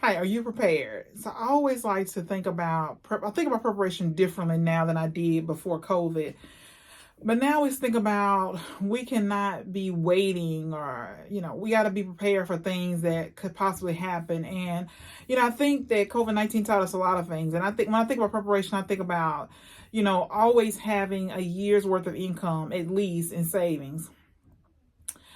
Hi, are you prepared? So I always like to think about I think about preparation differently now than I did before COVID. But now always think about we cannot be waiting, or we got to be prepared for things that could possibly happen. And I think that COVID-19 taught us a lot of things. And I think when I think about preparation, I think about always having a year's worth of income at least in savings.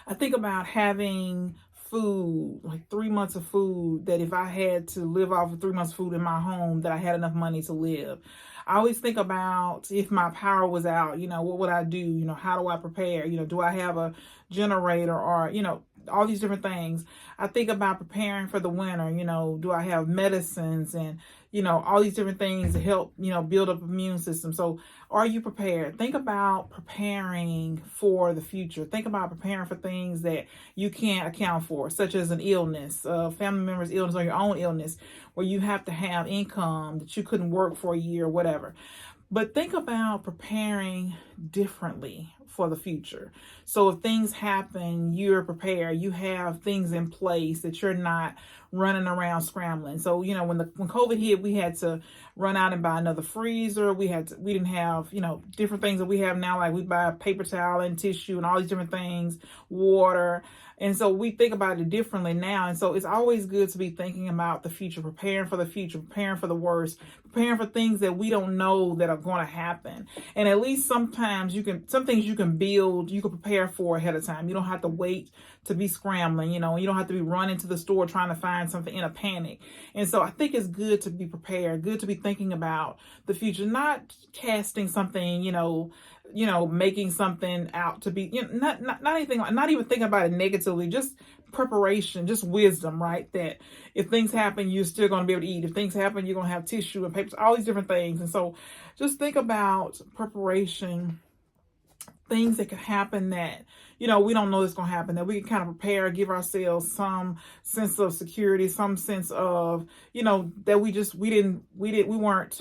I think about having food, like 3 months of food, that if I had to live off of 3 months of food in my home, that I had enough money to live. I always think about if my power was out, what would I do? How do I prepare? Do I have a generator, or, all these different things. I think about preparing for the winter, do I have medicines and, all these different things to help, build up immune system. So are you prepared? Think about preparing for the future. Think about preparing for things that you can't account for, such as an illness, family member's illness, or your own illness, where you have to have income that you couldn't work for a year or whatever. But think about preparing differently for the future. So if things happen, you're prepared. You have things in place that you're not running around scrambling. So, when COVID hit, we had to run out and buy another freezer. We didn't have, different things that we have now, like we buy paper towel and tissue and all these different things, water. And so we think about it differently now. And so it's always good to be thinking about the future, preparing for the future, preparing for the worst, preparing for things that we don't know that are going to happen. And at least sometimes some things you can build, you can prepare for ahead of time. You don't have to wait to be scrambling, you don't have to be running to the store trying to find something in a panic. And so I think it's good to be prepared, good to be thinking about the future, not casting something, making something out to be, not anything, not even thinking about it negatively, just preparation, just wisdom, right? That if things happen, you're still going to be able to eat. If things happen, you're going to have tissue and papers, all these different things. And so just think about preparation, things that could happen that, we don't know that's going to happen, that we can kind of prepare, give ourselves some sense of security, some sense of, that we weren't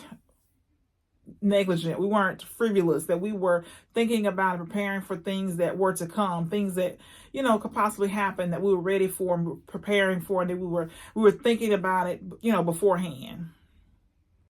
negligent, we weren't frivolous, that we were thinking about and preparing for things that were to come, things that could possibly happen, that we were ready for and preparing for, and that we were thinking about it beforehand.